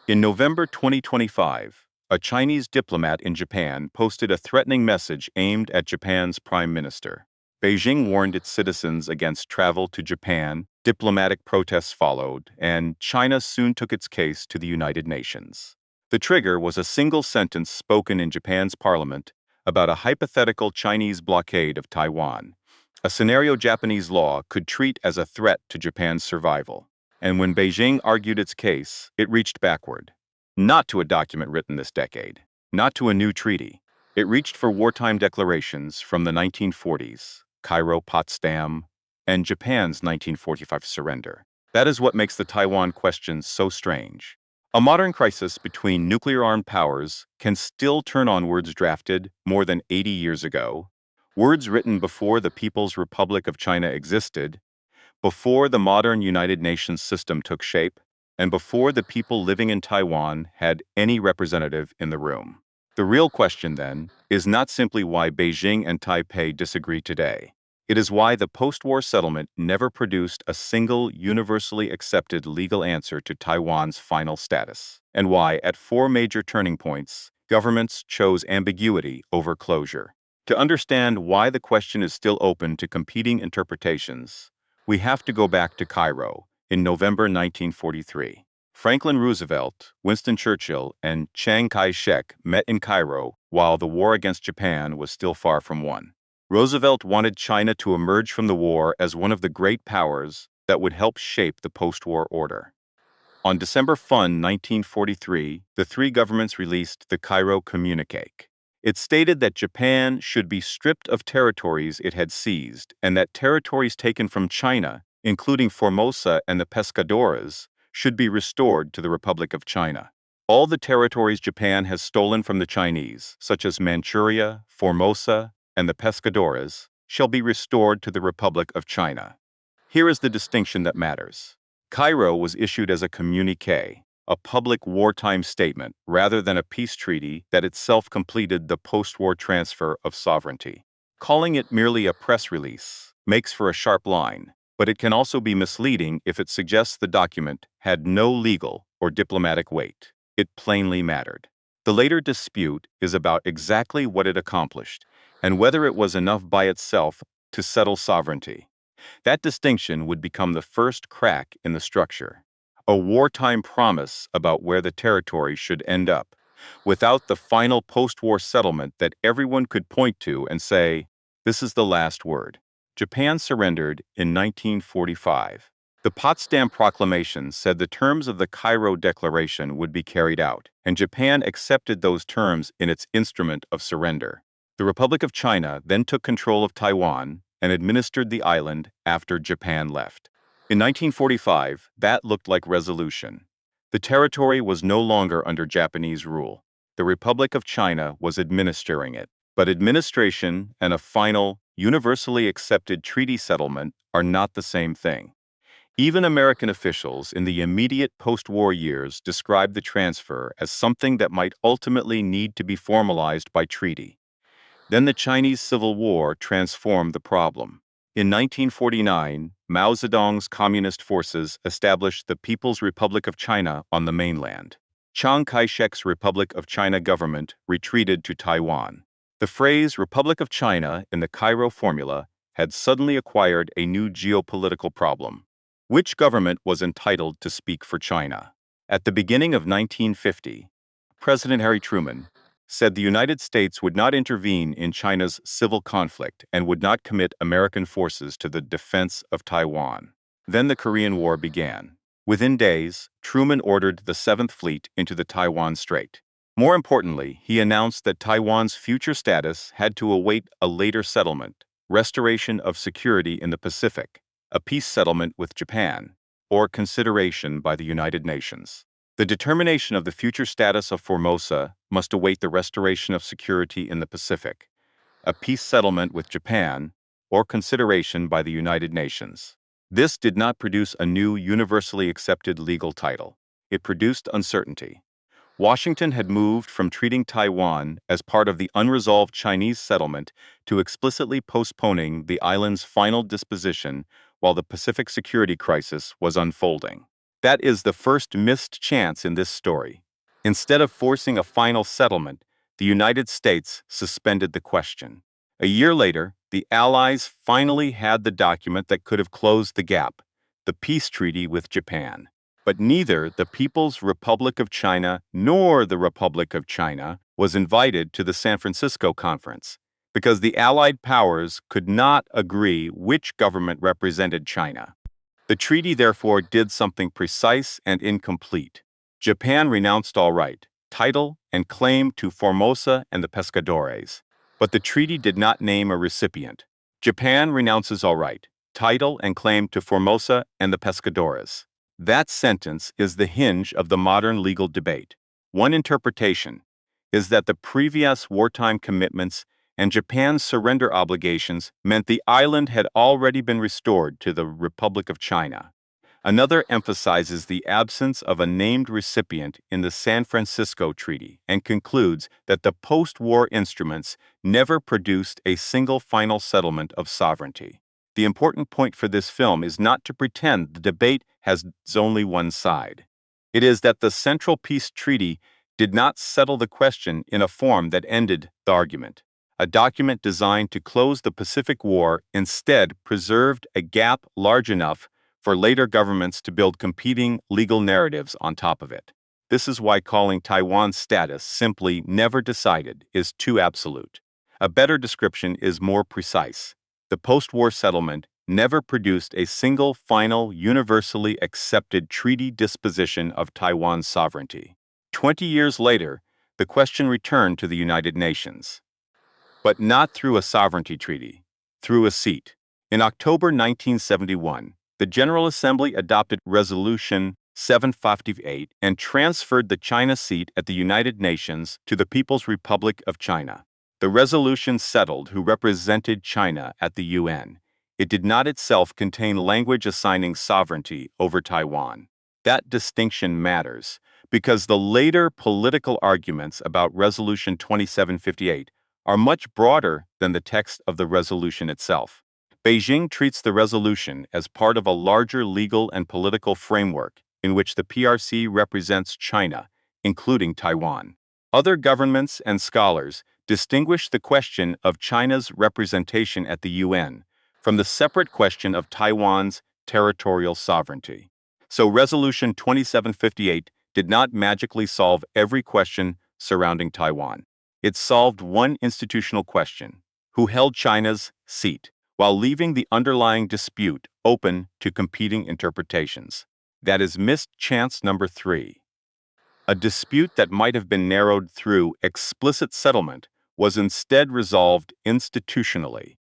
In November 2025, a Chinese diplomat in Japan posted a threatening message aimed at Japan's prime minister. Beijing warned its citizens against travel to Japan, diplomatic protests followed, and China soon took its case to the United Nations. The trigger was a single sentence spoken in Japan's parliament about a hypothetical Chinese blockade of Taiwan, a scenario Japanese law could treat as a threat to Japan's survival. And when Beijing argued its case, it reached backward. Not to a document written this decade, not to a new treaty. It reached for wartime declarations from the 1940s, Cairo, Potsdam, and Japan's 1945 surrender. That is what makes the Taiwan question so strange. A modern crisis between nuclear-armed powers can still turn on words drafted more than 80 years ago, words written before the People's Republic of China existed, before the modern United Nations system took shape, and before the people living in Taiwan had any representative in the room. The real question, then, is not simply why Beijing and Taipei disagree today. It is why the post-war settlement never produced a single universally accepted legal answer to Taiwan's final status, and why, at four major turning points, governments chose ambiguity over closure. To understand why the question is still open to competing interpretations, we have to go back to Cairo in November 1943. Franklin Roosevelt, Winston Churchill, and Chiang Kai-shek met in Cairo while the war against Japan was still far from won. Roosevelt wanted China to emerge from the war as one of the great powers that would help shape the post-war order. On December 1, 1943, the three governments released the Cairo Communiqué. It stated that Japan should be stripped of territories it had seized and that territories taken from China, including Formosa and the Pescadores, should be restored to the Republic of China. All the territories Japan has stolen from the Chinese, such as Manchuria, Formosa, and the Pescadores, shall be restored to the Republic of China. Here is the distinction that matters. Cairo was issued as a communiqué, a public wartime statement, rather than a peace treaty that itself completed the post-war transfer of sovereignty. Calling it merely a press release makes for a sharp line, but it can also be misleading if it suggests the document had no legal or diplomatic weight. It plainly mattered. The later dispute is about exactly what it accomplished and whether it was enough by itself to settle sovereignty. That distinction would become the first crack in the structure, a wartime promise about where the territory should end up, without the final post-war settlement that everyone could point to and say, this is the last word. Japan surrendered in 1945. The Potsdam Proclamation said the terms of the Cairo Declaration would be carried out, and Japan accepted those terms in its instrument of surrender. The Republic of China then took control of Taiwan and administered the island after Japan left. In 1945, that looked like resolution. The territory was no longer under Japanese rule. The Republic of China was administering it. But administration and a final, universally accepted treaty settlement are not the same thing. Even American officials in the immediate post-war years described the transfer as something that might ultimately need to be formalized by treaty. Then the Chinese Civil War transformed the problem. In 1949, Mao Zedong's communist forces established the People's Republic of China on the mainland. Chiang Kai-shek's Republic of China government retreated to Taiwan. The phrase Republic of China in the Cairo formula had suddenly acquired a new geopolitical problem. Which government was entitled to speak for China? At the beginning of 1950, President Harry Truman said the United States would not intervene in China's civil conflict and would not commit American forces to the defense of Taiwan. Then the Korean War began. Within days, Truman ordered the 7th Fleet into the Taiwan Strait. More importantly, he announced that Taiwan's future status had to await a later settlement, restoration of security in the Pacific, a peace settlement with Japan, or consideration by the United Nations. The determination of the future status of Formosa must await the restoration of security in the Pacific, a peace settlement with Japan, or consideration by the United Nations. This did not produce a new universally accepted legal title. It produced uncertainty. Washington had moved from treating Taiwan as part of the unresolved Chinese settlement to explicitly postponing the island's final disposition while the Pacific security crisis was unfolding. That is the first missed chance in this story. Instead of forcing a final settlement, the United States suspended the question. A year later, the Allies finally had the document that could have closed the gap, the peace treaty with Japan. But neither the People's Republic of China nor the Republic of China was invited to the San Francisco Conference, because the Allied powers could not agree which government represented China. The treaty therefore did something precise and incomplete. Japan renounced all right, title, and claim to Formosa and the Pescadores. But the treaty did not name a recipient. Japan renounces all right, title, and claim to Formosa and the Pescadores. That sentence is the hinge of the modern legal debate. One interpretation is that the previous wartime commitments and Japan's surrender obligations meant the island had already been restored to the Republic of China. Another emphasizes the absence of a named recipient in the San Francisco Treaty and concludes that the post-war instruments never produced a single final settlement of sovereignty. The important point for this film is not to pretend the debate has only one side. It is that the Central Peace Treaty did not settle the question in a form that ended the argument. A document designed to close the Pacific War instead preserved a gap large enough for later governments to build competing legal narratives on top of it. This is why calling Taiwan's status simply never decided is too absolute. A better description is more precise. The post-war settlement never produced a single final universally accepted treaty disposition of Taiwan's sovereignty. 20 years later, the question returned to the United Nations. But not through a sovereignty treaty, through a seat. In October 1971, the General Assembly adopted Resolution 758 and transferred the China seat at the United Nations to the People's Republic of China. The resolution settled who represented China at the UN. It did not itself contain language assigning sovereignty over Taiwan. That distinction matters because the later political arguments about Resolution 2758 are much broader than the text of the resolution itself. Beijing treats the resolution as part of a larger legal and political framework in which the PRC represents China, including Taiwan. Other governments and scholars distinguish the question of China's representation at the UN from the separate question of Taiwan's territorial sovereignty. So Resolution 2758 did not magically solve every question surrounding Taiwan. It solved one institutional question: who held China's seat, while leaving the underlying dispute open to competing interpretations. That is missed chance number 3. A dispute that might have been narrowed through explicit settlement was instead resolved institutionally,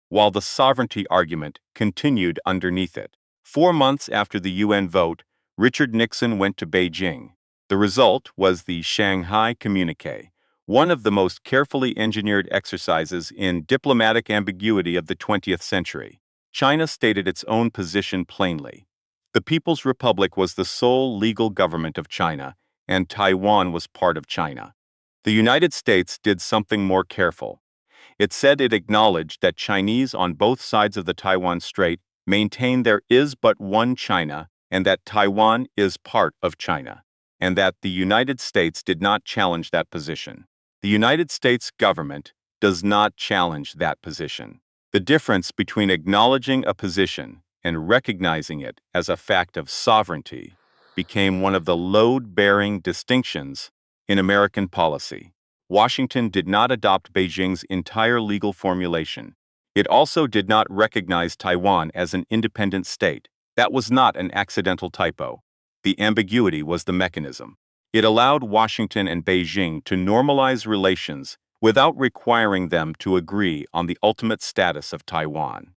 while the sovereignty argument continued underneath it. 4 months after the UN vote, Richard Nixon went to Beijing. The result was the Shanghai Communiqué, one of the most carefully engineered exercises in diplomatic ambiguity of the 20th century. China stated its own position plainly. The People's Republic was the sole legal government of China, and Taiwan was part of China. The United States did something more careful. It said it acknowledged that Chinese on both sides of the Taiwan Strait maintain there is but one China and that Taiwan is part of China, and that the United States did not challenge that position. The United States government does not challenge that position. The difference between acknowledging a position and recognizing it as a fact of sovereignty became one of the load-bearing distinctions in American policy. Washington did not adopt Beijing's entire legal formulation. It also did not recognize Taiwan as an independent state. That was not an accidental typo. The ambiguity was the mechanism. It allowed Washington and Beijing to normalize relations without requiring them to agree on the ultimate status of Taiwan.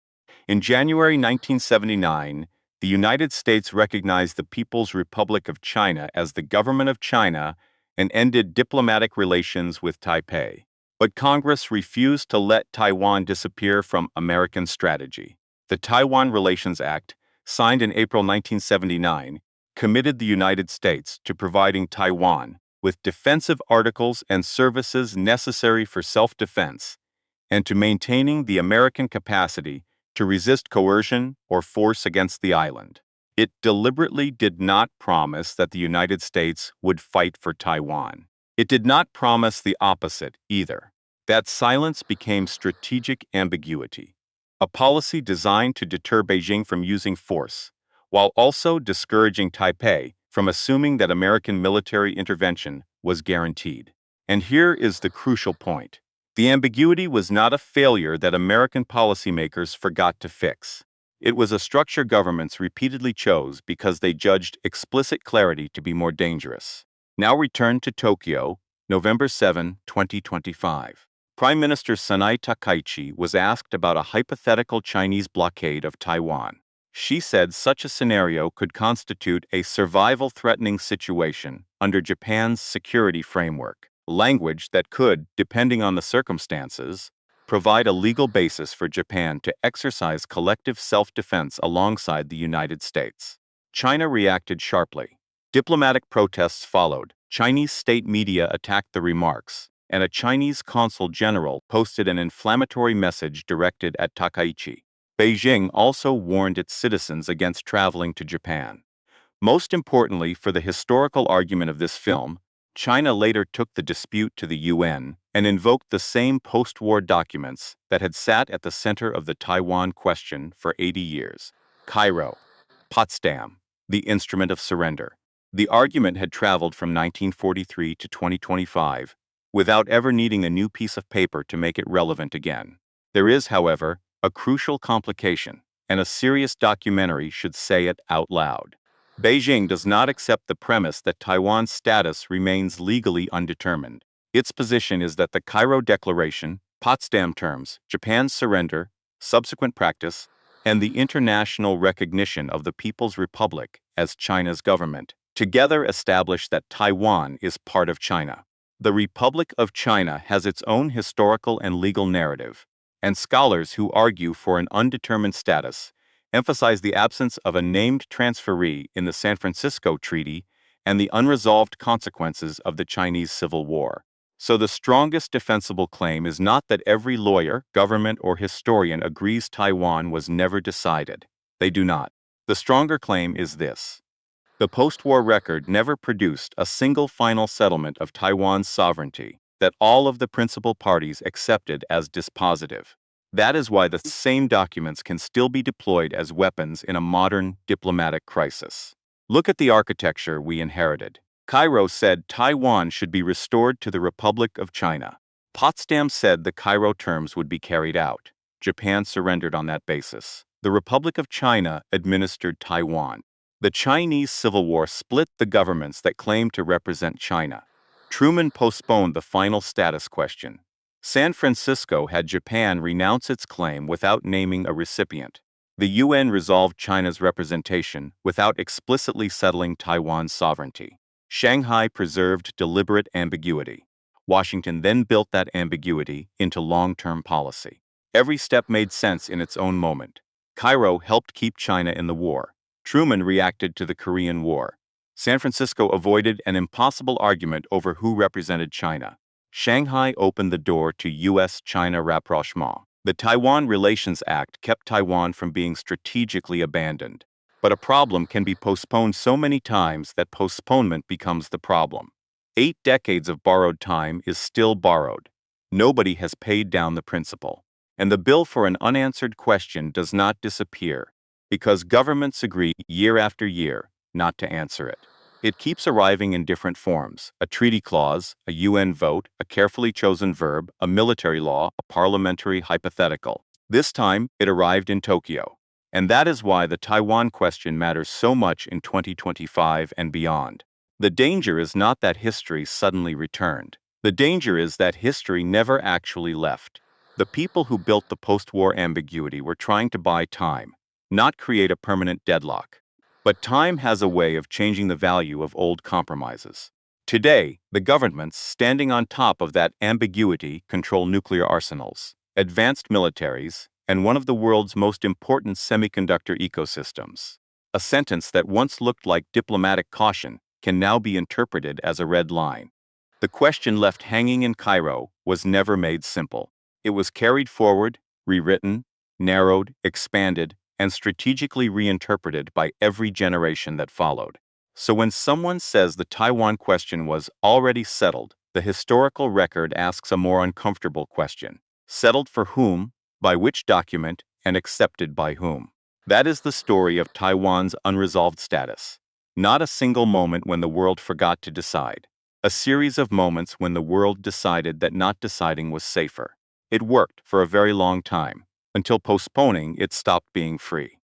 In January 1979, the United States recognized the People's Republic of China as the government of China and ended diplomatic relations with Taipei. But Congress refused to let Taiwan disappear from American strategy. The Taiwan Relations Act, signed in April 1979, committed the United States to providing Taiwan with defensive articles and services necessary for self-defense, and to maintaining the American capacity to resist coercion or force against the island. It deliberately did not promise that the United States would fight for Taiwan. It did not promise the opposite either. That silence became strategic ambiguity, a policy designed to deter Beijing from using force, while also discouraging Taipei from assuming that American military intervention was guaranteed. And here is the crucial point. The ambiguity was not a failure that American policymakers forgot to fix. It was a structure governments repeatedly chose because they judged explicit clarity to be more dangerous. Now return to Tokyo, November 7, 2025. Prime Minister Sanai Takaichi was asked about a hypothetical Chinese blockade of Taiwan. She said such a scenario could constitute a survival-threatening situation under Japan's security framework, language that could, depending on the circumstances, provide a legal basis for Japan to exercise collective self-defense alongside the United States. China reacted sharply. Diplomatic protests followed. Chinese state media attacked the remarks, and a Chinese consul general posted an inflammatory message directed at Takaichi. Beijing also warned its citizens against traveling to Japan. Most importantly for the historical argument of this film, China later took the dispute to the UN and invoked the same post-war documents that had sat at the center of the Taiwan question for 80 years. Cairo, Potsdam, the instrument of surrender. The argument had traveled from 1943 to 2025 without ever needing a new piece of paper to make it relevant again. There is, however, a crucial complication, and a serious documentary should say it out loud. Beijing does not accept the premise that Taiwan's status remains legally undetermined. Its position is that the Cairo Declaration, Potsdam Terms, Japan's surrender, subsequent practice, and the international recognition of the People's Republic as China's government together establish that Taiwan is part of China. The Republic of China has its own historical and legal narrative, and scholars who argue for an undetermined status emphasize the absence of a named transferee in the San Francisco Treaty and the unresolved consequences of the Chinese Civil War. So the strongest defensible claim is not that every lawyer, government, or historian agrees Taiwan was never decided. They do not. The stronger claim is this. The post-war record never produced a single final settlement of Taiwan's sovereignty that all of the principal parties accepted as dispositive. That is why the same documents can still be deployed as weapons in a modern diplomatic crisis. Look at the architecture we inherited. Cairo said Taiwan should be restored to the Republic of China. Potsdam said the Cairo terms would be carried out. Japan surrendered on that basis. The Republic of China administered Taiwan. The Chinese Civil War split the governments that claimed to represent China. Truman postponed the final status question. San Francisco had Japan renounce its claim without naming a recipient. The UN resolved China's representation without explicitly settling Taiwan's sovereignty. Shanghai preserved deliberate ambiguity. Washington then built that ambiguity into long-term policy. Every step made sense in its own moment. Cairo helped keep China in the war. Truman reacted to the Korean War. San Francisco avoided an impossible argument over who represented China. Shanghai opened the door to U.S.-China rapprochement. The Taiwan Relations Act kept Taiwan from being strategically abandoned. But a problem can be postponed so many times that postponement becomes the problem. 8 decades of borrowed time is still borrowed. Nobody has paid down the principal. And the bill for an unanswered question does not disappear, because governments agree year after year not to answer it. It keeps arriving in different forms: a treaty clause, a UN vote, a carefully chosen verb, a military law, a parliamentary hypothetical. This time, it arrived in Tokyo. And that is why the Taiwan question matters so much in 2025 and beyond. The danger is not that history suddenly returned. The danger is that history never actually left. The people who built the post-war ambiguity were trying to buy time, not create a permanent deadlock. But time has a way of changing the value of old compromises. Today, the governments standing on top of that ambiguity control nuclear arsenals, advanced militaries, and one of the world's most important semiconductor ecosystems. A sentence that once looked like diplomatic caution can now be interpreted as a red line. The question left hanging in Cairo was never made simple. It was carried forward, rewritten, narrowed, expanded, and strategically reinterpreted by every generation that followed. So when someone says the Taiwan question was already settled, the historical record asks a more uncomfortable question. Settled for whom, by which document, and accepted by whom? That is the story of Taiwan's unresolved status. Not a single moment when the world forgot to decide. A series of moments when the world decided that not deciding was safer. It worked for a very long time, until postponing it stopped being free.